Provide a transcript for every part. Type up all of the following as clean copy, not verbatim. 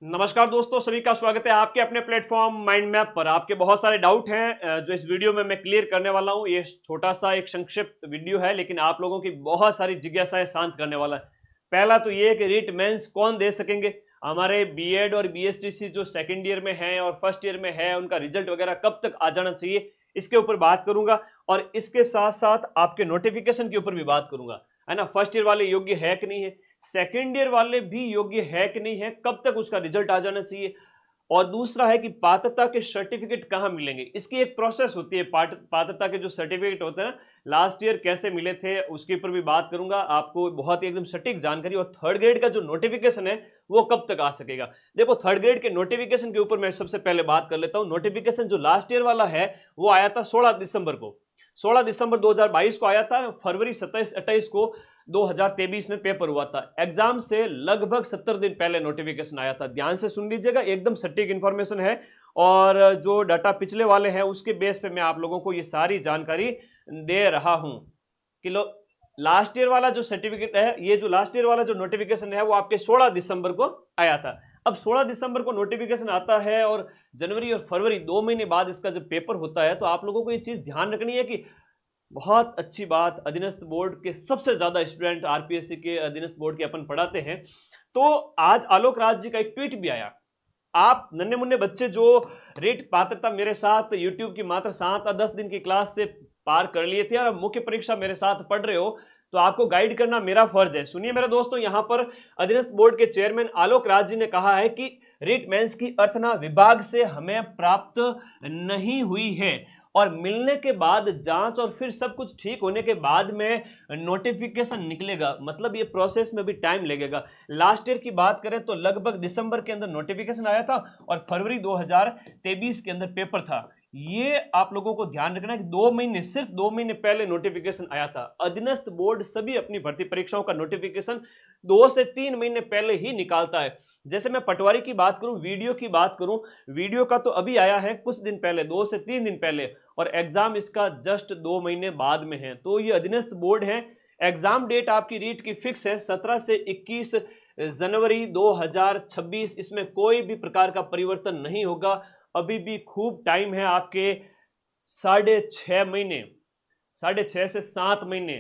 नमस्कार दोस्तों, सभी का स्वागत है आपके अपने प्लेटफॉर्म माइंड मैप पर। आपके बहुत सारे डाउट हैं जो इस वीडियो में मैं क्लियर करने वाला हूं। ये छोटा सा एक संक्षिप्त वीडियो है, लेकिन आप लोगों की बहुत सारी जिज्ञासाएं शांत करने वाला है। पहला तो ये है कि रीट मेंस कौन दे सकेंगे, हमारे बीएड और बीएसटीसी जो सेकेंड ईयर में है और फर्स्ट ईयर में है, उनका रिजल्ट वगैरह कब तक आ जाना चाहिए, इसके ऊपर बात करूंगा। और इसके साथ साथ आपके नोटिफिकेशन के ऊपर भी बात करूंगा, है ना। फर्स्ट ईयर वाले योग्य है कि नहीं है, सेकेंड ईयर वाले भी योग्य है कि नहीं है, कब तक उसका रिजल्ट आ जाना चाहिए। और दूसरा है कि पात्रता के सर्टिफिकेट कहां मिलेंगे। इसकी एक प्रोसेस होती है, पात्रता के जो सर्टिफिकेट होते हैं लास्ट ईयर कैसे मिले थे, उसके ऊपर भी बात करूंगा आपको, बहुत ही एकदम सटीक जानकारी। और थर्ड ग्रेड का जो नोटिफिकेशन है वो कब तक आ सकेगा। देखो, थर्ड ग्रेड के नोटिफिकेशन के ऊपर मैं सबसे पहले बात कर लेता हूं। नोटिफिकेशन जो लास्ट ईयर वाला है वो आया था 16 दिसंबर को, 16 दिसंबर 2022 को आया था। फरवरी 27-28 को 2023 में पेपर हुआ था। एग्जाम से लगभग 70 दिन पहले नोटिफिकेशन आया था। ध्यान से सुन लीजिएगा, एकदम सटीक इंफॉर्मेशन है। और जो डाटा पिछले वाले हैं उसके बेस पे मैं आप लोगों को ये सारी जानकारी दे रहा हूं कि लास्ट ईयर वाला जो सर्टिफिकेट है, ये जो लास्ट ईयर वाला जो नोटिफिकेशन है वो आपके 16 दिसंबर को आया था। अब 16 दिसंबर को नोटिफिकेशन आता है और जनवरी और फरवरी 2 महीने बाद इसका जब पेपर होता है, तो आप लोगों को ये चीज ध्यान रखनी है कि बहुत अच्छी बात, अधीनस्थ बोर्ड के सबसे ज्यादा स्टूडेंट आरपीएससी के अधीनस्थ बोर्ड के अपन पढ़ाते हैं। तो आज आलोक राज जी का एक ट्वीट भी आया। आप नन्हे मुन्ने बच्चे जो रीट पात्रता मेरे साथ यूट्यूब की मात्र 7 या 10 दिन की क्लास से पार कर लिए थे और मुख्य परीक्षा मेरे साथ पढ़ रहे हो, तो आपको गाइड करना मेरा फर्ज है। सुनिए मेरे दोस्तों, यहां पर अधीनस्थ बोर्ड के चेयरमैन आलोक राज जी ने कहा है कि रीट मेंस की अर्थना विभाग से हमें प्राप्त नहीं हुई है और मिलने के बाद जांच और फिर सब कुछ ठीक होने के बाद में नोटिफिकेशन निकलेगा। मतलब ये प्रोसेस में भी टाइम लगेगा। लास्ट ईयर की बात करें तो लगभग दिसंबर के अंदर नोटिफिकेशन आया था और फरवरी 2023 के अंदर पेपर था। ये आप लोगों को ध्यान रखना है कि 2 महीने, सिर्फ 2 महीने पहले नोटिफिकेशन आया था। अधीनस्थ बोर्ड सभी अपनी भर्ती परीक्षाओं का नोटिफिकेशन 2 से 3 महीने पहले ही निकालता है। जैसे मैं पटवारी की बात करूं, वीडियो की बात करूं, वीडियो का तो अभी आया है कुछ दिन पहले, 2 से 3 दिन पहले, और एग्जाम इसका जस्ट 2 महीने बाद में है। तो ये अधीनस्थ बोर्ड है। एग्जाम डेट आपकी रीट की फिक्स है 17 से 21 जनवरी 2026। इसमें कोई भी प्रकार का परिवर्तन नहीं होगा। अभी भी खूब टाइम है आपके, 6.5 महीने, 6.5 से 7 महीने,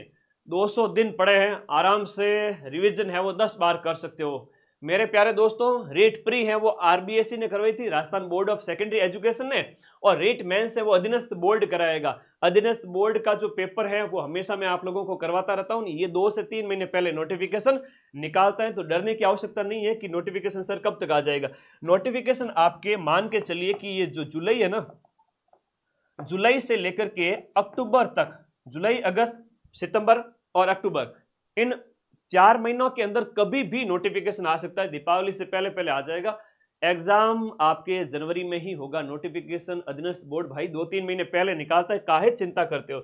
200 दिन पड़े हैं। आराम से रिवीजन है वो 10 बार कर सकते हो। मेरे प्यारे दोस्तों, रेट प्री है वो आरबीएसई ने करवाई थी, Rajasthan board of secondary education ने, और रेट मेंस है वो अधीनस्थ बोर्ड कराएगा। अधीनस्थ बोर्ड का जो पेपर है वो हमेशा मैं आप लोगों को करवाता रहता हूं। ये 2 से 3 महीने पहले नोटिफिकेशन निकालता है, तो डरने की आवश्यकता नहीं है कि नोटिफिकेशन सर कब तक आ जाएगा। नोटिफिकेशन आपके मान के चलिए कि ये जो जुलाई है ना, जुलाई से लेकर के अक्टूबर तक, जुलाई, अगस्त, सितंबर और अक्टूबर, इन 4 महीनों के अंदर कभी भी नोटिफिकेशन आ सकता है। दीपावली से पहले पहले आ जाएगा। एग्जाम आपके जनवरी में ही होगा। नोटिफिकेशन अधीनस्थ बोर्ड भाई 2-3 महीने पहले निकालता है, काहे चिंता करते हो।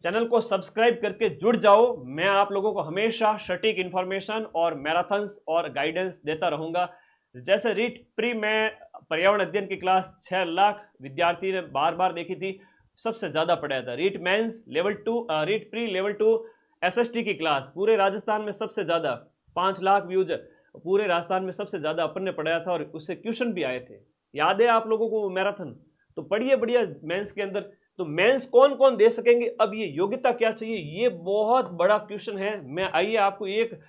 चैनल को सब्सक्राइब करके जुड़ जाओ। मैं आप लोगों को हमेशा सटीक इंफॉर्मेशन और मैराथन्स और गाइडेंस देता रहूंगा। जैसे रीट प्री में पर्यावरण अध्ययन की क्लास 6 लाख विद्यार्थी ने बार बार देखी थी, सबसे ज्यादा पढ़ाया था। REET mains level 2, REET pre level 2 SST की क्लास पूरे राजस्थान में सबसे ज्यादा 5 लाख व्यूज, पूरे राजस्थान में सबसे ज्यादा अपन ने पढ़ाया था और उससे क्वेश्चन भी आए थे। याद है आप लोगों को मैराथन? तो पढ़िए बढ़िया मेंस के अंदर। तो मेंस कौन कौन दे सकेंगे, अब ये योग्यता क्या चाहिए, ये बहुत बड़ा क्वेश्चन है। मैं आइए आपको एक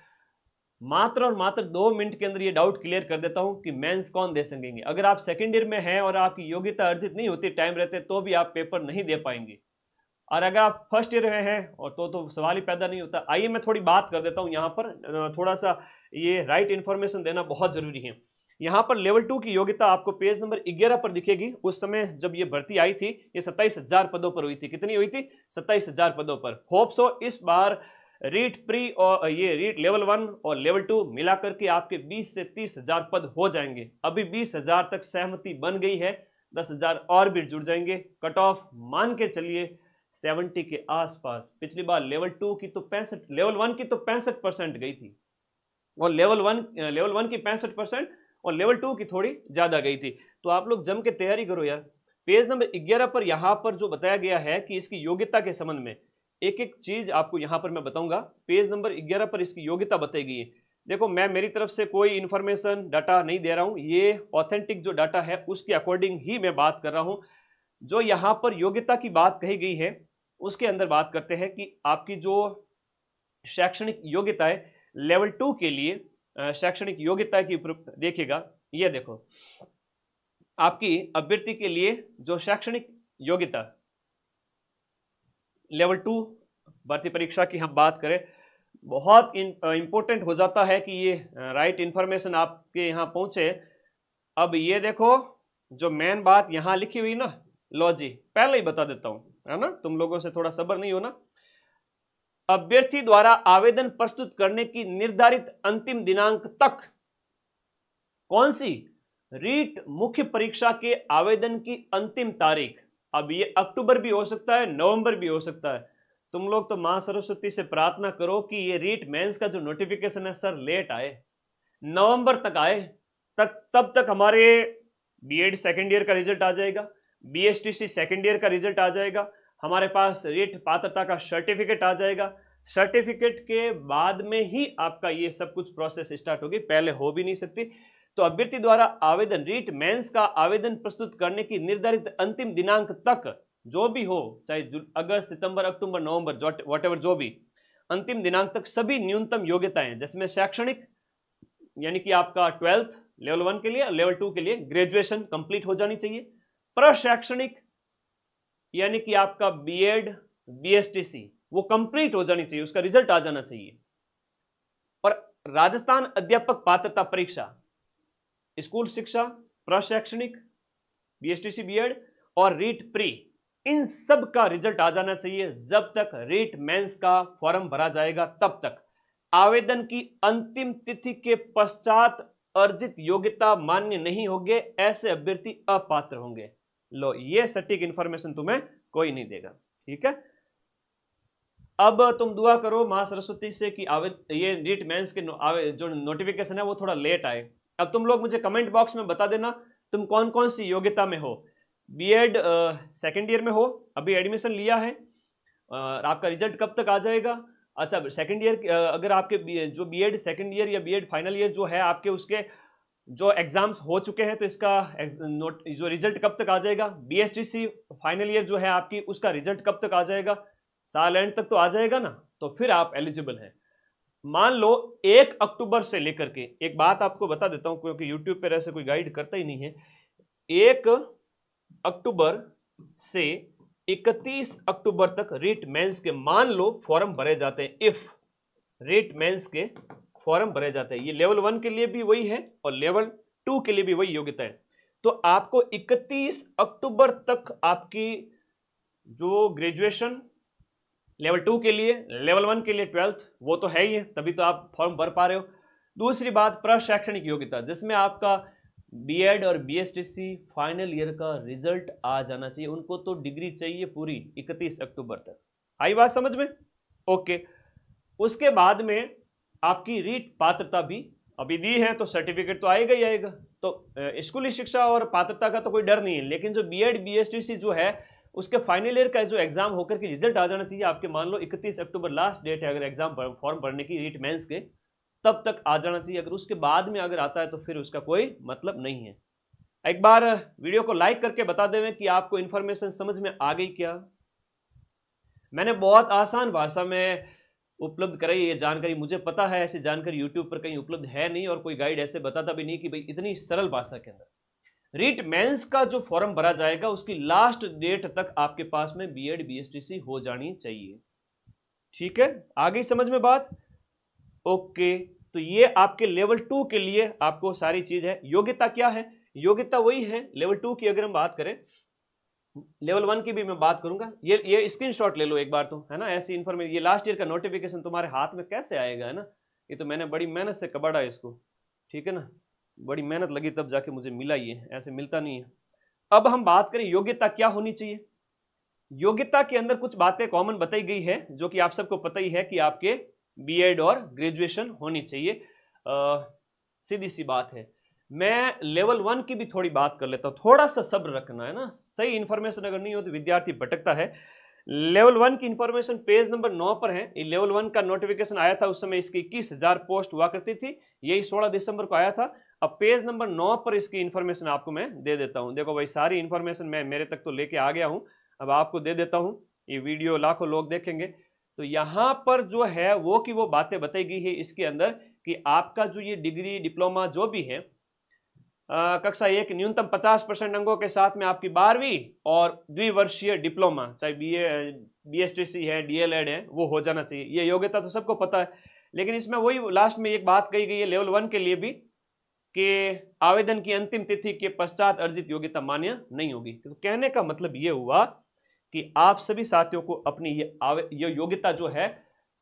मात्र और मात्र 2 मिनट के अंदर ये डाउट क्लियर कर देता हूं कि मेंस कौन दे सकेंगे। अगर आप सेकेंड ईयर में हैं और आपकी योग्यता अर्जित नहीं होती टाइम रहते, तो भी आप पेपर नहीं दे पाएंगे। और अगर आप फर्स्ट ईयर में हैं और तो सवाल ही पैदा नहीं होता। आइए मैं थोड़ी बात कर देता हूं यहाँ पर, थोड़ा सा ये राइट इंफॉर्मेशन देना बहुत जरूरी है। यहाँ पर लेवल 2 की योग्यता आपको पेज नंबर 11 पर दिखेगी। उस समय जब ये भर्ती आई थी, ये 27,000 पदों पर हुई थी। कितनी हुई थी? 27,000 पदों पर। होप सो इस बार रीट प्री और ये रीट लेवल 1 और लेवल 2 मिलाकर के आपके 20 से 30,000 पद हो जाएंगे। अभी 20,000 तक सहमति बन गई है, 10,000 और भी जुड़ जाएंगे। कट ऑफ मान के चलिए 70 के आसपास। पिछली बार लेवल 2 की तो 65, लेवल 1 की तो 65% गई थी, और लेवल 1 की 65% और लेवल 2 की थोड़ी ज्यादा गई थी। तो आप लोग जम के तैयारी करो यार। पेज नंबर 11 पर यहां पर जो बताया गया है कि इसकी योग्यता के संबंध में एक एक चीज आपको यहां पर मैं बताऊंगा। पेज नंबर 11 पर इसकी योग्यता बताई गई है। देखो मैं मेरी तरफ से कोई इंफॉर्मेशन डाटा नहीं दे रहा हूं, ये ऑथेंटिक जो डाटा है उसके अकॉर्डिंग ही मैं बात कर रहा हूं। जो यहाँ पर योग्यता की बात कही गई है उसके अंदर बात करते हैं कि आपकी जो शैक्षणिक योग्यता है लेवल 2 के लिए शैक्षणिक योग्यता की उपयुक्त देखिएगा, ये देखो आपकी अभ्यर्थी के लिए जो शैक्षणिक योग्यता लेवल 2 भर्ती परीक्षा की हम बात करें, बहुत इंपॉर्टेंट हो जाता है कि ये राइट इंफॉर्मेशन आपके यहाँ पहुंचे। अब ये देखो जो मेन बात यहाँ लिखी हुई ना, लो जी पहले ही बता देता हूं, है ना, तुम लोगों से थोड़ा सब्र नहीं हो ना। अभ्यर्थी द्वारा आवेदन प्रस्तुत करने की निर्धारित अंतिम दिनांक तक कौन सी रीट मुख्य परीक्षा के आवेदन की अंतिम तारीख। अब ये अक्टूबर भी हो सकता है, नवंबर भी हो सकता है। तुम लोग तो मां सरस्वती से प्रार्थना करो कि ये रीट मेंस का जो नोटिफिकेशन है सर लेट आए, नवंबर तक आए, तब तक हमारे बीएड सेकेंड ईयर का रिजल्ट आ जाएगा, बीएसटीसी सेकेंड ईयर का रिजल्ट आ जाएगा, हमारे पास रीट पात्रता का सर्टिफिकेट आ जाएगा। सर्टिफिकेट के बाद में ही आपका ये सब कुछ प्रोसेस स्टार्ट होगी, पहले हो भी नहीं सकती। तो अभ्यर्थी द्वारा आवेदन रीट मेंस का आवेदन प्रस्तुत करने की निर्धारित अंतिम दिनांक तक जो भी हो, चाहे अगस्त सितंबर अक्टूबर नवंबर वॉटेवर जो भी अंतिम दिनांक तक सभी न्यूनतम योग्यताएं जिसमें शैक्षणिक यानी कि आपका 12th लेवल 1 के लिए, लेवल 2 के लिए ग्रेजुएशन कंप्लीट हो जानी चाहिए। प्रशैक्षणिक यानी कि आपका बीएड बीएसटीसी वो कंप्लीट हो जानी चाहिए, उसका रिजल्ट आ जाना चाहिए। और राजस्थान अध्यापक पात्रता परीक्षा स्कूल शिक्षा प्रशैक्षणिक बीएसटीसी बीएड और रीट प्री, इन सब का रिजल्ट आ जाना चाहिए। जब तक रीट मेंस का फॉर्म भरा जाएगा तब तक आवेदन की अंतिम तिथि के पश्चात अर्जित योग्यता मान्य नहीं होंगे, ऐसे अभ्यर्थी अपात्र होंगे। लो ये सटीक इंफॉर्मेशन तुम्हें कोई नहीं देगा, ठीक है। अब तुम दुआ करो मां सरस्वती से कि ये रीट मेंस के जो नोटिफिकेशन है वो थोड़ा लेट आए। अब तुम लोग मुझे कमेंट बॉक्स में बता देना तुम कौन कौन सी योग्यता में हो। बीएड सेकेंड ईयर में हो, अभी एडमिशन लिया है, आपका रिजल्ट कब तक आ जाएगा। अच्छा सेकेंड ईयर अगर आपके जो बीएड सेकेंड ईयर या बीएड फाइनल ईयर जो है आपके, उसके जो एग्जाम्स हो चुके हैं तो इसका जो रिजल्ट कब तक आ जाएगा। बीएसटीसी फाइनल ईयर जो है आपकी, उसका रिजल्ट कब तक आ जाएगा, साल एंड तक तो आ जाएगा ना, तो फिर आप एलिजिबल हैं। मान लो 1 अक्टूबर से लेकर के, एक बात आपको बता देता हूं क्योंकि यूट्यूब पर ऐसे कोई गाइड करता ही नहीं है, 1 अक्टूबर से 31 अक्टूबर तक रीट मेंस के मान लो फॉर्म भरे जाते हैं। इफ रीट मेंस के फॉर्म भरे जाते हैं, ये लेवल 1 के लिए भी वही है और लेवल 2 के लिए भी वही योग्यता है। तो आपको 31 अक्टूबर तक आपकी जो ग्रेजुएशन लेवल 2 के लिए, लेवल 1 के लिए 12th वो तो है ही है, तभी तो आप फॉर्म भर पा रहे हो। दूसरी बात प्रशैक्षणिक योग्यता, जिसमें आपका बीएड और बीएसटीसी फाइनल ईयर का रिजल्ट आ जाना चाहिए। उनको तो डिग्री चाहिए पूरी 31 अक्टूबर तक। आई बात समझ में? ओके। उसके बाद में आपकी रीट पात्रता भी अभी दी है तो सर्टिफिकेट तो आएगा ही आएगा। तो स्कूली शिक्षा और पात्रता का तो कोई डर नहीं है, लेकिन जो बीएड बीएसटीसी जो है उसके फाइनल ईयर का जो एग्जाम होकर के रिजल्ट आ जाना चाहिए आपके। मान लो 31 अक्टूबर लास्ट डेट है अगर एग्जाम फॉर्म भरने की रीट मेंस के, तब तक आ जाना चाहिए। अगर उसके बाद में अगर आता है तो फिर उसका कोई मतलब नहीं है। एक बार वीडियो को लाइक करके बता दें कि आपको इन्फॉर्मेशन समझ में आ गई क्या। मैंने बहुत आसान भाषा में उपलब्ध कराई ये जानकारी। मुझे पता है ऐसी जानकारी यूट्यूब पर कहीं उपलब्ध है नहीं और कोई गाइड ऐसे बताता भी नहीं कि भाई इतनी सरल भाषा के अंदर रीट मेंस का जो फॉर्म भरा जाएगा उसकी लास्ट डेट तक आपके पास में बीएड बीएसटीसी हो जानी चाहिए। ठीक है, आ गई समझ में बात? ओके। तो ये आपके लेवल 2 के लिए आपको सारी चीज है। योग्यता क्या है? योग्यता वही है लेवल 2 की। अगर हम बात करें लेवल 1 की भी मैं बात करूंगा। ये स्क्रीनशॉट ले लो एक बार तो, है ना। ऐसी इन्फॉर्मेशन, ये लास्ट ईयर का नोटिफिकेशन तुम्हारे हाथ में कैसे आएगा, है ना। ये तो मैंने बड़ी मेहनत से कबाड़ा है इसको, ठीक है ना। बड़ी मेहनत लगी तब जाके मुझे मिला, ये ऐसे मिलता नहीं है। अब हम बात करें योग्यता क्या होनी चाहिए। योग्यता के अंदर कुछ बातें कॉमन बताई गई है जो कि आप सबको पता ही है कि आपके बीएड और ग्रेजुएशन होनी चाहिए। सीधी सी बात है। मैं लेवल 1 की भी थोड़ी बात कर लेता हूं, थोड़ा सा सब्र रखना, है ना। सही इंफॉर्मेशन अगर नहीं हो तो विद्यार्थी भटकता है। लेवल 1 की इंफॉर्मेशन पेज नंबर 9 पर है। ये लेवल 1 का नोटिफिकेशन आया था, उस समय इसकी 21,000 पोस्ट हुआ करती थी, यही 16 दिसंबर को आया था। अब पेज नंबर 9 पर इसकी इंफॉर्मेशन आपको मैं दे देता हूं। देखो भाई, सारी इंफॉर्मेशन मैं मेरे तक तो लेके आ गया हूं, अब आपको दे देता हूं। ये वीडियो लाखों लोग देखेंगे, तो यहाँ पर जो है वो की वो बातें बताई गई है इसके अंदर कि आपका जो ये डिग्री डिप्लोमा जो भी है कक्षा 1 न्यूनतम 50% अंकों के साथ में आपकी 12वीं और द्विवर्षीय डिप्लोमा, चाहे BSTC है, DLED है, वो हो जाना चाहिए। ये योग्यता तो सबको पता है, लेकिन इसमें वही लास्ट में एक बात कही गई है लेवल 1 के लिए भी कि आवेदन की अंतिम तिथि के पश्चात अर्जित योग्यता मान्य नहीं होगी। तो कहने का मतलब ये हुआ कि आप सभी साथियों को अपनी ये योग्यता जो है,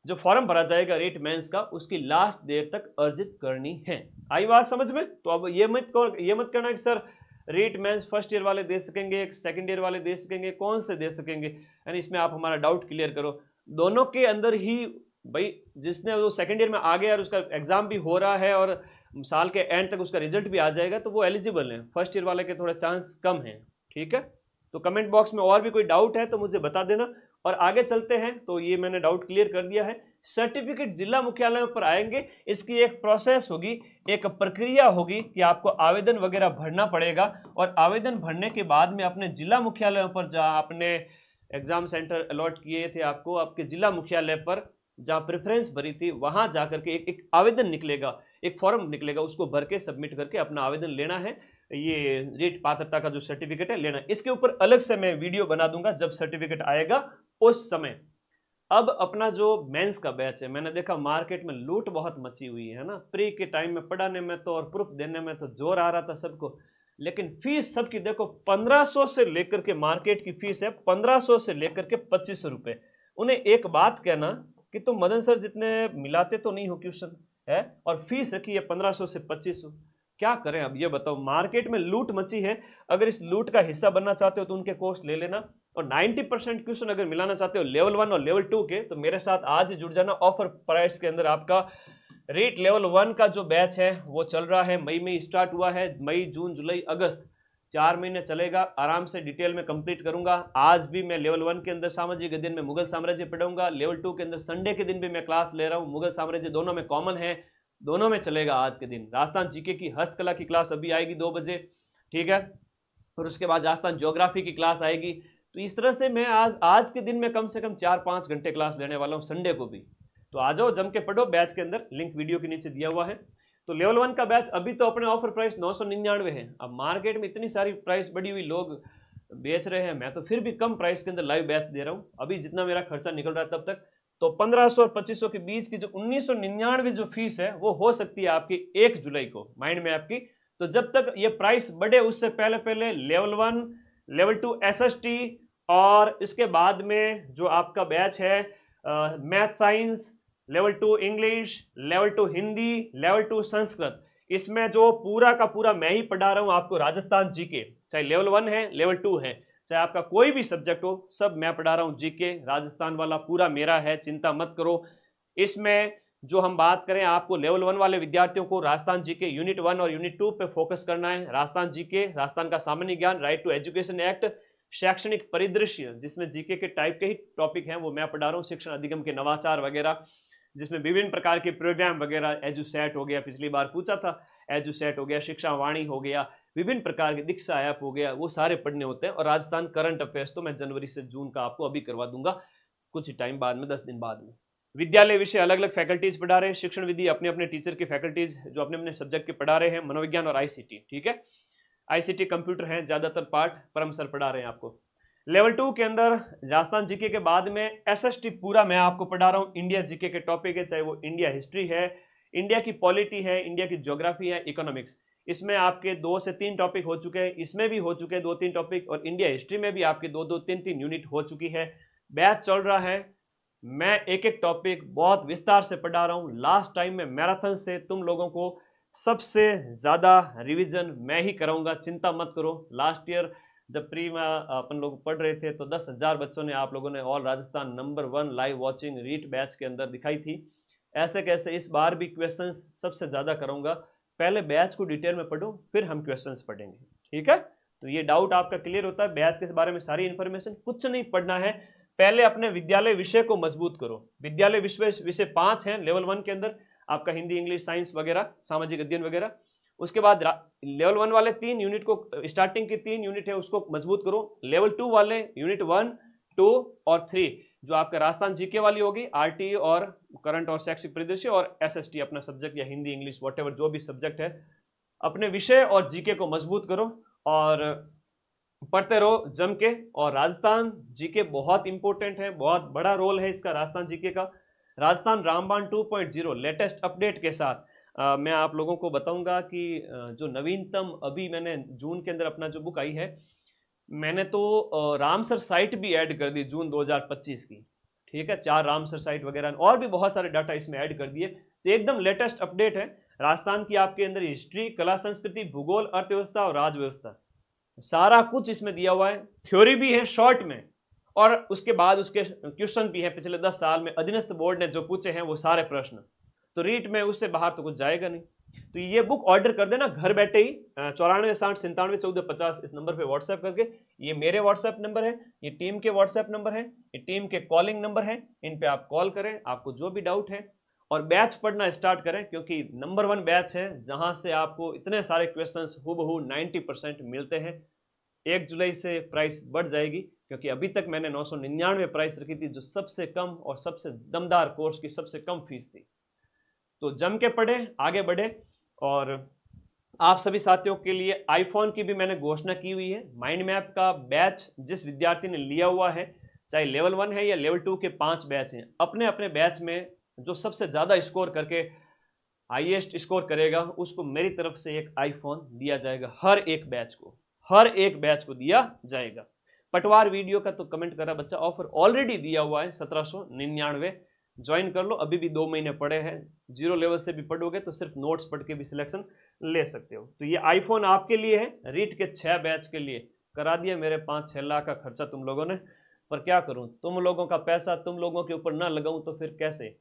जो फॉर्म भरा जाएगा रेट मेंस का, उसकी लास्ट डेट तक अर्जित करनी है। आई बात समझ में? तो अब ये मत करना कि sir REET mains first year वाले दे सकेंगे, सेकंड ईयर वाले दे सकेंगे, कौन से दे सकेंगे, यानी इसमें आप हमारा डाउट क्लियर करो। दोनों के अंदर ही भाई, जिसने वो सेकंड ईयर में आ गया और उसका एग्जाम भी हो रहा है और साल के एंड तक उसका रिजल्ट भी आ जाएगा, तो वो एलिजिबल है। फर्स्ट ईयर वाले के थोड़ा चांस कम है, ठीक है। तो कमेंट बॉक्स में और भी कोई डाउट है तो मुझे बता देना, और आगे चलते हैं। तो ये मैंने डाउट क्लियर कर दिया है। सर्टिफिकेट जिला मुख्यालय पर आएंगे, इसकी एक प्रोसेस होगी, एक प्रक्रिया होगी कि आपको आवेदन वगैरह भरना पड़ेगा, और आवेदन भरने के बाद में अपने जिला मुख्यालय पर, जहाँ आपने एग्जाम सेंटर अलॉट किए थे आपको, आपके जिला मुख्यालय पर जहाँ प्रेफरेंस भरी थी, वहां जाकर के एक आवेदन निकलेगा, एक फॉर्म निकलेगा, उसको भर के सबमिट करके अपना आवेदन लेना है। ये रेट पात्रता का जो सर्टिफिकेट है लेना है। इसके ऊपर अलग से मैं वीडियो बना दूंगा जब सर्टिफिकेट आएगा उस समय। अब अपना जो मेंस का बैच है, मैंने देखा मार्केट में लूट बहुत मची हुई है ना। प्री के टाइम में पढ़ाने में तो और प्रूफ देने में तो जोर आ रहा था सबको, लेकिन फीस सबकी देखो 1500 से लेकर के, मार्केट की फीस है 1500 से लेकर के 2500 रुपए। उन्हें एक बात कहना कि तुम मदन सर जितने मिलाते तो नहीं हो क्वेश्चन है, और फीस रखी है 1500 से 2500, क्या करें अब ये बताओ। मार्केट में लूट मची है, अगर इस लूट का हिस्सा बनना चाहते हो तो उनके कोर्स ले लेना, और 90% क्वेश्चन अगर मिलाना चाहते हो लेवल 1 और लेवल 2 के, तो मेरे साथ आज ही जुड़ जाना। ऑफर प्राइस के अंदर आपका रेट लेवल 1 का जो बैच है वो चल रहा है, मई में स्टार्ट हुआ है, मई जून जुलाई अगस्त 4 महीने चलेगा। आराम से डिटेल में कंप्लीट करूंगा। आज भी मैं लेवल 1 के अंदर सामाजिक अध्ययन में मुगल साम्राज्य पढ़ाऊंगा, लेवल 2 के अंदर संडे के दिन भी मैं क्लास ले रहा हूँ, मुगल साम्राज्य दोनों में कॉमन है, दोनों में चलेगा। आज के दिन राजस्थान जीके की हस्तकला की क्लास अभी आएगी 2 बजे, ठीक है, और उसके बाद राजस्थान ज्योग्राफी की क्लास आएगी। तो इस तरह से मैं आज के दिन में कम से कम 4-5 घंटे क्लास लेने वाला हूँ, संडे को भी। तो आ जाओ, जम के पढ़ो। बैच के अंदर लिंक वीडियो के नीचे दिया हुआ है। तो लेवल 1 का बैच अभी तो अपने ऑफर प्राइस 999 है। अब मार्केट में इतनी सारी प्राइस बढ़ी हुई, लोग बेच रहे हैं, मैं तो फिर भी कम प्राइस के अंदर लाइव बैच दे रहा हूँ। अभी जितना मेरा खर्चा निकल रहा है तब तक, तो 1500 और 2500 के बीच की जो 1999 जो फीस है वो हो सकती है आपकी 1 जुलाई को, माइंड में आपकी। तो जब तक ये प्राइस बढ़े उससे पहले पहले लेवल 1, लेवल 2 SST, और इसके बाद में जो आपका बैच है math science, level 2 English, level 2 Hindi, level 2 Sanskrit, इसमें जो पूरा का पूरा मैं ही पढ़ा रहा हूं आपको। राजस्थान जीके, चाहे लेवल 1 है, लेवल 2 है, चाहे आपका कोई भी सब्जेक्ट हो, सब मैं पढ़ा रहा हूं। जीके राजस्थान वाला पूरा मेरा है, चिंता मत करो। इसमें जो हम बात करें, आपको लेवल 1 वाले विद्यार्थियों को राजस्थान जीके यूनिट 1 और यूनिट 2 पे फोकस करना है। राजस्थान जीके, राजस्थान का सामान्य ज्ञान, राइट टू एजुकेशन एक्ट, शैक्षणिक परिदृश्य, जिसमें जीके के टाइप के ही टॉपिक हैं वो मैं पढ़ा रहा हूँ। शिक्षण अधिगम के नवाचार वगैरह, जिसमें विभिन्न प्रकार के प्रोग्राम वगैरह, एजुसेट हो गया, पिछली बार पूछा था, एजुसेट हो गया, शिक्षा वाणी हो गया, विभिन्न प्रकार के दीक्षा ऐप हो गया, वो सारे पढ़ने होते हैं। और राजस्थान करंट अफेयर्स तो मैं जनवरी से जून का आपको अभी करवा दूंगा, कुछ टाइम बाद में, 10 दिन बाद में। विद्यालय विषय अलग अलग फैकल्टीज पढ़ा रहे हैं, शिक्षण विधि अपने अपने टीचर की फैकल्टीज जो अपने अपने सब्जेक्ट के पढ़ा रहे हैं, मनोविज्ञान और ICT, ठीक है। ICT कंप्यूटर है ज्यादातर पार्ट, परम सर पढ़ा रहे हैं आपको। लेवल 2 के अंदर राजस्थान जीके के बाद में SST पूरा मैं आपको पढ़ा रहा हूँ। इंडिया जीके के टॉपिक है, चाहे वो इंडिया हिस्ट्री है, इंडिया की पॉलिटी है, इंडिया की ज्योग्राफी है, इकोनॉमिक्स, इसमें आपके 2 से 3 टॉपिक हो चुके हैं, इसमें भी हो चुके हैं 2-3 टॉपिक, और इंडिया हिस्ट्री में भी आपके 2-2, 3-3 यूनिट हो चुकी है। बैच चल रहा है, मैं एक एक टॉपिक बहुत विस्तार से पढ़ा रहा हूँ। लास्ट टाइम में मैराथन से तुम लोगों को सबसे ज्यादा रिविजन मैं ही कराऊंगा, चिंता मत करो। लास्ट ईयर जब प्री में अपन लोग पढ़ रहे थे तो 10,000 बच्चों ने, आप लोगों ने all Rajasthan number 1 live watching REET batch के अंदर दिखाई थी। ऐसे कैसे इस बार भी क्वेश्चंस सबसे ज्यादा करूंगा। पहले बैच को डिटेल में पढ़ो, फिर हम क्वेश्चंस पढ़ेंगे, ठीक है। तो ये डाउट आपका क्लियर होता है। बैच के बारे में सारी इंफॉर्मेशन, कुछ नहीं पढ़ना है, पहले अपने विद्यालय विषय को मजबूत करो। विद्यालय विषय 5 हैं लेवल 1 के अंदर, आपका हिंदी, इंग्लिश, साइंस वगैरह, सामाजिक अध्ययन वगैरह। उसके बाद लेवल 1 वाले 3 यूनिट को, स्टार्टिंग की 3 यूनिट है उसको मजबूत करो। लेवल 2 वाले यूनिट 1, 2 और 3 जो आपका राजस्थान जीके वाली होगी, आरटी और करंट और शैक्षिक परिदृश्य, और एसएसटी अपना सब्जेक्ट या हिंदी, इंग्लिश, व्हाटएवर जो भी सब्जेक्ट है, अपने विषय और जीके को मजबूत करो और पढ़ते रहो जम के। और राजस्थान जीके बहुत इंपॉर्टेंट है, बहुत बड़ा रोल है इसका राजस्थान जीके का। राजस्थान रामबाण 2.0 लेटेस्ट अपडेट के साथ मैं आप लोगों को बताऊंगा कि जो नवीनतम अभी मैंने जून के अंदर अपना जो बुक आई है, मैंने तो रामसर साइट भी ऐड कर दी जून 2025 की, ठीक है। 4 रामसर साइट वगैरह और भी बहुत सारे डाटा इसमें ऐड कर दिए। तो एकदम लेटेस्ट अपडेट है राजस्थान की, आपके अंदर हिस्ट्री, कला संस्कृति, भूगोल, अर्थव्यवस्था और राजव्यवस्था, सारा कुछ इसमें दिया हुआ है। थ्योरी भी है शॉर्ट में, और उसके बाद उसके क्वेश्चन भी है पिछले 10 साल में अधीनस्थ बोर्ड ने जो पूछे हैं वो सारे प्रश्न। तो रीट में उससे बाहर तो कुछ जाएगा नहीं। तो ये बुक ऑर्डर कर देना घर बैठे ही, 9460971450 इस नंबर पे व्हाट्सएप करके। ये मेरे व्हाट्सएप नंबर है, ये टीम के व्हाट्सएप नंबर है, ये टीम के कॉलिंग नंबर है, इन पे आप कॉल करें आपको जो भी डाउट है, और बैच पढ़ना स्टार्ट करें, क्योंकि नंबर 1 बैच है जहां से आपको इतने सारे क्वेश्चंस हूबहू 90% मिलते हैं। 1 जुलाई से प्राइस बढ़ जाएगी, क्योंकि अभी तक मैंने 999 प्राइस रखी थी, जो सबसे कम और सबसे दमदार कोर्स की सबसे कम फीस थी। तो जम के पढ़े, आगे बढ़े। और आप सभी साथियों के लिए आईफोन की भी मैंने घोषणा की हुई है। माइंड मैप का बैच जिस विद्यार्थी ने लिया हुआ है, चाहे लेवल 1 है या लेवल 2 के 5 बैच हैं, अपने अपने बैच में जो सबसे ज़्यादा स्कोर करके हाईएस्ट स्कोर करेगा उसको मेरी तरफ से एक आईफोन दिया जाएगा। हर एक बैच को दिया जाएगा। पटवार वीडियो का तो कमेंट करा बच्चा, ऑफर ऑलरेडी दिया हुआ है 1799। ज्वाइन कर लो, अभी भी 2 महीने पड़े हैं। 0 लेवल से भी पढ़ोगे तो सिर्फ नोट्स पढ़ के भी सिलेक्शन ले सकते हो। तो ये आईफोन आपके लिए है। रीट के 6 बैच के लिए करा दिया मेरे 5-6 लाख का खर्चा तुम लोगों ने, पर क्या करूं, तुम लोगों का पैसा तुम लोगों के ऊपर ना लगाऊं तो फिर कैसे।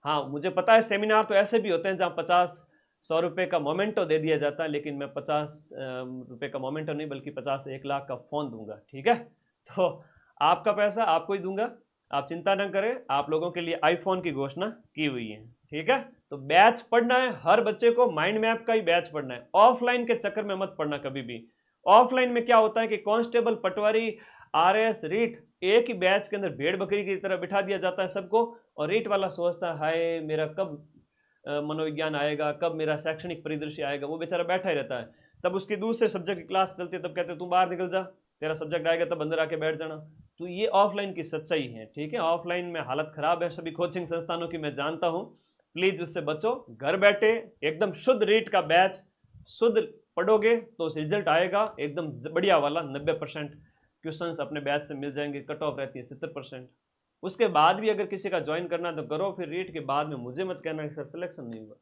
हाँ मुझे पता है सेमिनार तो ऐसे भी होते हैं जहाँ 50-100 रुपये का मोमेंटो दे दिया जाता है, लेकिन मैं 50 रुपये का मोमेंटो नहीं बल्कि 50 से 1 लाख का फ़ोन दूंगा, ठीक है। तो आपका पैसा आपको ही दूंगा, आप चिंता न करें। आप लोगों के लिए आईफोन की घोषणा की हुई है, ठीक है। तो बैच पढ़ना है हर बच्चे को, माइंड मैप का ही बैच पढ़ना है। ऑफलाइन के चक्कर में मत पढ़ना कभी भी। ऑफलाइन में क्या होता है कि कांस्टेबल, पटवारी, आरएस, रीट एक ही बैच के अंदर भेड़ बकरी की तरह बिठा दिया जाता है सबको, और रीट वाला सोचता है हाय मेरा कब मनोविज्ञान आएगा, कब मेरा शैक्षणिक परिदृश्य आएगा। वो बेचारा बैठा ही रहता है। तब उसकी दूसरे सब्जेक्ट की क्लास चलती है, तब कहते हैं तू बाहर निकल जा, तेरा सब्जेक्ट आएगा तब अंदर आके बैठ जाना। तो ये ऑफलाइन की सच्चाई है, ठीक है। ऑफलाइन में हालत खराब है सभी कोचिंग संस्थानों की, मैं जानता हूँ। प्लीज उससे बचो। घर बैठे एकदम शुद्ध रीट का बैच, शुद्ध पढ़ोगे तो रिजल्ट आएगा एकदम बढ़िया वाला। 90% क्वेश्चंस अपने बैच से मिल जाएंगे, कट ऑफ रहती है 70%। उसके बाद भी अगर किसी का ज्वाइन करना है तो करो, फिर रीट के बाद में मुझे मत कहना कि सर सिलेक्शन नहीं हुआ।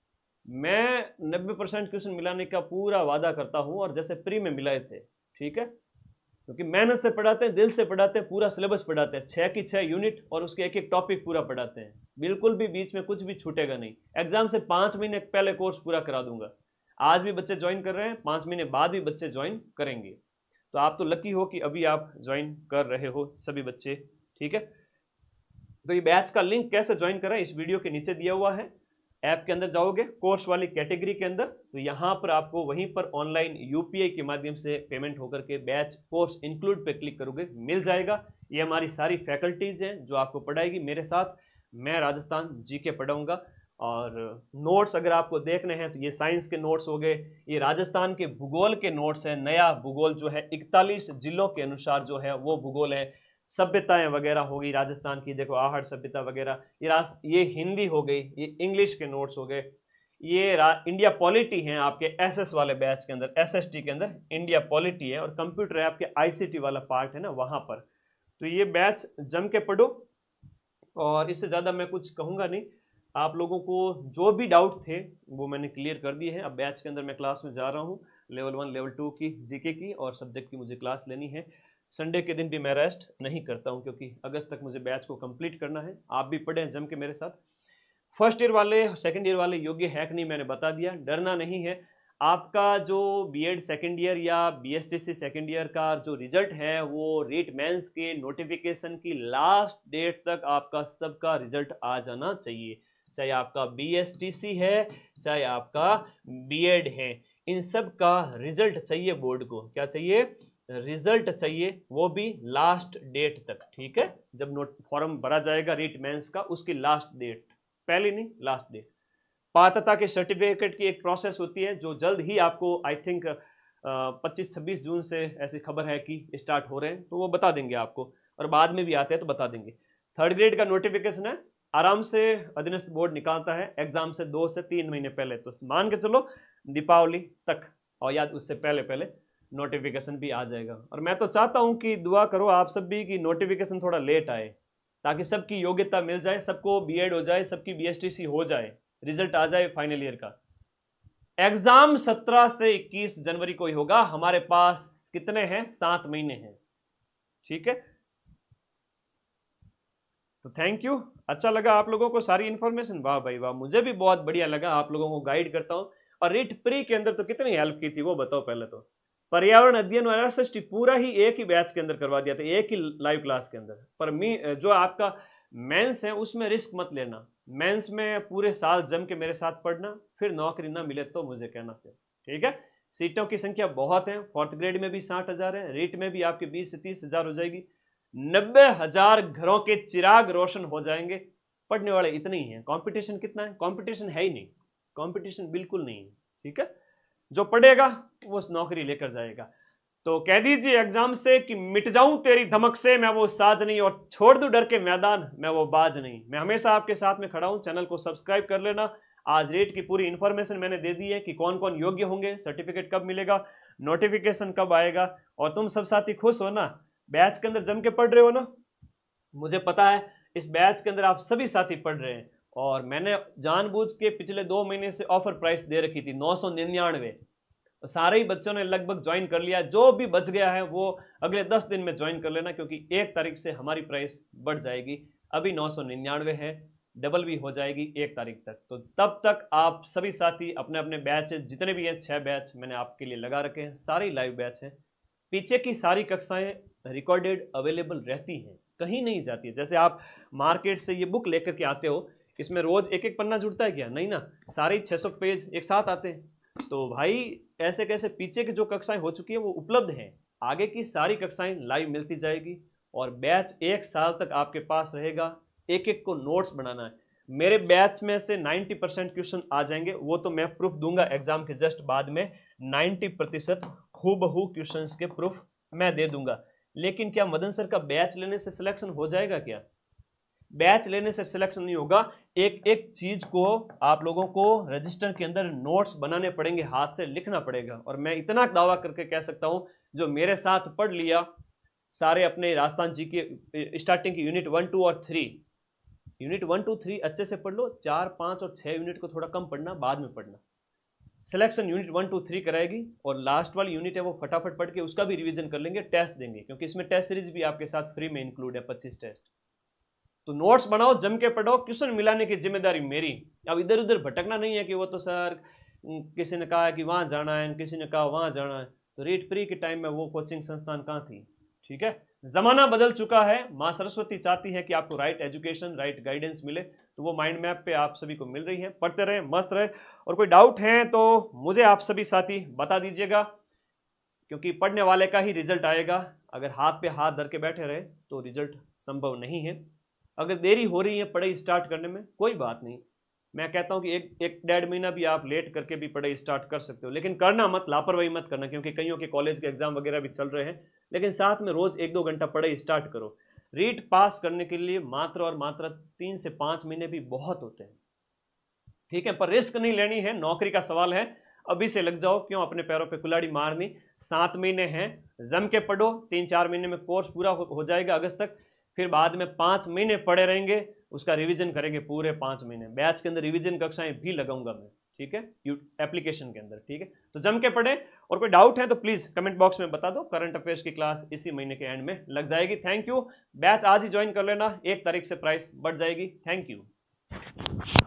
मैं 90% क्वेश्चन मिलाने का पूरा वादा करता हूँ, और जैसे प्री में मिलाए थे, ठीक है। क्योंकि मेहनत से पढ़ाते हैं, दिल से पढ़ाते हैं, पूरा सिलेबस पढ़ाते हैं, 6 की 6 यूनिट और उसके एक एक टॉपिक पूरा पढ़ाते हैं। बिल्कुल भी बीच में कुछ भी छूटेगा नहीं। एग्जाम से 5 महीने पहले कोर्स पूरा करा दूंगा। आज भी बच्चे ज्वाइन कर रहे हैं, 5 महीने बाद भी बच्चे ज्वाइन करेंगे। तो आप तो लकी हो कि अभी आप ज्वाइन कर रहे हो सभी बच्चे, ठीक है। तो ये बैच का लिंक कैसे ज्वाइन करें इस वीडियो के नीचे दिया हुआ है। ऐप के अंदर जाओगे कोर्स वाली कैटेगरी के अंदर, तो यहाँ पर आपको वहीं पर ऑनलाइन यूपीआई के माध्यम से पेमेंट होकर के बैच कोर्स इंक्लूड पे क्लिक करोगे, मिल जाएगा। ये हमारी सारी फैकल्टीज हैं जो आपको पढ़ाएगी मेरे साथ। मैं राजस्थान जीके पढ़ाऊंगा, और नोट्स अगर आपको देखने हैं तो ये साइंस के नोट्स हो गए, ये राजस्थान के भूगोल के नोट्स हैं। नया भूगोल जो है 41 जिलों के अनुसार जो है वो भूगोल है। सभ्यताएं वगैरह होगी राजस्थान की, देखो आहड़ सभ्यता वगैरह। ये हिंदी हो गई, ये इंग्लिश के नोट्स हो गए। ये इंडिया पॉलिटी हैं आपके एसएस वाले बैच के अंदर, एसएसटी के अंदर इंडिया पॉलिटी है, और कंप्यूटर है आपके आईसीटी वाला पार्ट है ना वहाँ पर। तो ये बैच जम के पढ़ो, और इससे ज़्यादा मैं कुछ कहूँगा नहीं। आप लोगों को जो भी डाउट थे वो मैंने क्लियर कर दिए हैं। अब बैच के अंदर मैं क्लास में जा रहा हूँ, लेवल 1 लेवल 2 की जीके की और सब्जेक्ट की मुझे क्लास लेनी है। संडे के दिन भी मैं रेस्ट नहीं करता हूं, क्योंकि अगस्त तक मुझे बैच को कंप्लीट करना है। आप भी पढ़ें जम के मेरे साथ। फर्स्ट ईयर वाले, सेकंड ईयर वाले योग्य है कि नहीं मैंने बता दिया, डरना नहीं है। आपका जो बीएड सेकेंड ईयर या बीएसटीसी सेकेंड ईयर का जो रिजल्ट है वो रीट मेंस के नोटिफिकेशन की लास्ट डेट तक आपका सबका रिजल्ट आ जाना चाहिए, चाहे आपका बीएसटीसी है चाहे आपका बीएड है, इन सब का रिजल्ट चाहिए बोर्ड को। क्या चाहिए? रिजल्ट चाहिए, वो भी लास्ट डेट तक। ठीक है, जब नोट फॉर्म भरा जाएगा रीट मेंस का उसकी लास्ट डेट, पहले नहीं लास्ट डेट। पात्रता के सर्टिफिकेट की एक प्रोसेस होती है जो जल्द ही आपको आई थिंक 25-26 जून से ऐसी खबर है कि स्टार्ट हो रहे हैं, तो वो बता देंगे आपको, और बाद में भी आते हैं तो बता देंगे। थर्ड ग्रेड का नोटिफिकेशन है, आराम से अधीनस्थ बोर्ड निकालता है एग्जाम से 2 से 3 महीने पहले, तो मान के चलो दीपावली तक और याद उससे पहले पहले नोटिफिकेशन भी आ जाएगा। और मैं तो चाहता हूं कि दुआ करो आप सब भी कि नोटिफिकेशन थोड़ा लेट आए ताकि सबकी योग्यता मिल जाए, सबको बीएड हो जाए, सबकी बीएसटीसी हो जाए, रिजल्ट आ जाए फाइनल ईयर का। एग्जाम 17 से 21 जनवरी को ही होगा। हमारे पास कितने हैं? 7 महीने हैं। ठीक है, तो थैंक यू। अच्छा लगा आप लोगों को सारी इन्फॉर्मेशन? वाह भाई वाह, मुझे भी बहुत बढ़िया लगा, आप लोगों को गाइड करता हूं। और रीट प्री के अंदर तो कितनी हेल्प की थी वो बताओ पहले तो। पर्यावरण अध्ययन और SST पूरा ही एक ही बैच के अंदर करवा दिया था, एक ही लाइव क्लास के अंदर। पर जो आपका मेंस है उसमें रिस्क मत लेना, मेंस में पूरे साल जम के मेरे साथ पढ़ना, फिर नौकरी ना मिले तो मुझे कहना फिर। ठीक है, सीटों की संख्या बहुत है, 4th ग्रेड में भी 60,000 है, रीट में भी आपके 20 से 30,000 हो जाएगी, 90,000 घरों के चिराग रोशन हो जाएंगे। पढ़ने वाले इतने ही हैं, कंपटीशन कितना है? कंपटीशन है ही नहीं, कंपटीशन बिल्कुल नहीं है। ठीक है, जो पढ़ेगा वो नौकरी लेकर जाएगा। तो कह दीजिए एग्जाम से कि मिट जाऊं तेरी धमक से मैं वो साज नहीं, और छोड़ दूं डर के मैदान मैं वो बाज नहीं। मैं हमेशा आपके साथ में खड़ा हूं, चैनल को सब्सक्राइब कर लेना। आज रेट की पूरी इंफॉर्मेशन मैंने दे दी है कि कौन कौन योग्य होंगे, सर्टिफिकेट कब मिलेगा, नोटिफिकेशन कब आएगा। और तुम सब साथी खुश हो ना, बैच के अंदर जम के पढ़ रहे हो ना, मुझे पता है इस बैच के अंदर आप सभी साथी पढ़ रहे हैं। और मैंने जानबूझ के पिछले 2 महीने से ऑफर प्राइस दे रखी थी 999, सारे ही बच्चों ने लगभग ज्वाइन कर लिया। जो भी बच गया है वो अगले 10 दिन में ज्वाइन कर लेना, क्योंकि 1 तारीख से हमारी प्राइस बढ़ जाएगी। अभी 999 है, डबल भी हो जाएगी 1 तारीख तक। तो तब तक आप सभी साथी अपने अपने बैच जितने भी हैं, 6 बैच मैंने आपके लिए लगा रखे हैं, सारे लाइव बैच हैं। पीछे की सारी कक्षाएं रिकॉर्डेड अवेलेबल रहती हैं, कहीं नहीं जाती है। जैसे आप मार्केट से ये बुक लेकर के आते हो, इसमें रोज एक एक पन्ना जुड़ता है क्या? नहीं ना, सारे 600 पेज एक साथ आते हैं। तो भाई ऐसे कैसे पीछे की जो कक्षाएं हो चुकी है वो उपलब्ध हैं, आगे की सारी कक्षाएं लाइव मिलती जाएगी। और बैच 1 साल तक आपके पास रहेगा, एक एक को नोट्स बनाना है। मेरे बैच में से 90% क्वेश्चन आ जाएंगे, वो तो मैं प्रूफ दूंगा एग्जाम के जस्ट बाद में। 90% हूबहू क्वेश्चंस के प्रूफ मैं दे दूंगा। लेकिन क्या मदन सर का बैच लेने से सिलेक्शन हो जाएगा? क्या बैच लेने से सिलेक्शन नहीं होगा। एक एक चीज को आप लोगों को रजिस्टर के अंदर नोट्स बनाने पड़ेंगे, हाथ से लिखना पड़ेगा। और मैं इतना दावा करके कह सकता हूं, जो मेरे साथ पढ़ लिया सारे अपने राजस्थान जी के स्टार्टिंग की यूनिट 1, 2 और 3, यूनिट 1, 2, 3 अच्छे से पढ़ लो, 4, 5 और 6 यूनिट को थोड़ा कम पढ़ना, बाद में पढ़ना। सिलेक्शन यूनिट 1, 2, 3 कराएगी, और लास्ट वाली यूनिट है वो फटाफट पढ़ के उसका भी रिवीजन कर लेंगे, टेस्ट देंगे, क्योंकि इसमें टेस्ट सीरीज भी आपके साथ फ्री में इंक्लूड है, 25 टेस्ट। तो नोट्स बनाओ, जम के पढ़ो, क्वेश्चन मिलाने की जिम्मेदारी मेरी। अब इधर उधर भटकना नहीं है कि वो तो सर किसी ने कहा है कि वहाँ जाना है, किसी ने कहा वहाँ जाना है। तो रीट प्री के टाइम में वो कोचिंग संस्थान कहाँ थी? ठीक है, जमाना बदल चुका है। माँ सरस्वती चाहती है कि आपको राइट एजुकेशन, राइट गाइडेंस मिले, तो वो माइंड मैप पे आप सभी को मिल रही है। पढ़ते रहे, मस्त रहे। और कोई डाउट है तो मुझे आप सभी साथी बता दीजिएगा, क्योंकि पढ़ने वाले का ही रिजल्ट आएगा। अगर हाथ पे हाथ धर के बैठे रहे तो रिजल्ट संभव नहीं है। अगर देरी हो रही है पढ़ाई स्टार्ट करने में, कोई बात नहीं, मैं कहता हूं कि एक 1.5 महीना भी आप लेट करके भी पढ़ाई स्टार्ट कर सकते हो, लेकिन करना मत, लापरवाही मत करना, क्योंकि कईयों के कॉलेज के एग्जाम वगैरह भी चल रहे हैं। लेकिन साथ में रोज 1-2 घंटा पढ़ाई स्टार्ट करो। रीट पास करने के लिए मात्र और मात्र 3 से 5 महीने भी बहुत होते हैं। ठीक है, पर रिस्क नहीं लेनी है, नौकरी का सवाल है, अभी से लग जाओ, क्यों अपने पैरों पे कुल्हाड़ी मारनी। 7 महीने हैं, जम के पढ़ो, 3-4 महीने में कोर्स पूरा हो जाएगा अगस्त तक। फिर बाद में 5 महीने पढ़े रहेंगे, उसका रिवीजन करेंगे पूरे 5 महीने। बैच के अंदर रिवीजन कक्षाएं भी लगाऊंगा मैं, ठीक है, एप्लीकेशन के अंदर। ठीक है, तो जम के पढ़े। और कोई डाउट है तो प्लीज कमेंट बॉक्स में बता दो। करंट अफेयर्स की क्लास इसी महीने के एंड में लग जाएगी। Thank you. बैच आज ही ज्वाइन कर लेना, 1 तारीख से प्राइस बढ़ जाएगी। Thank you.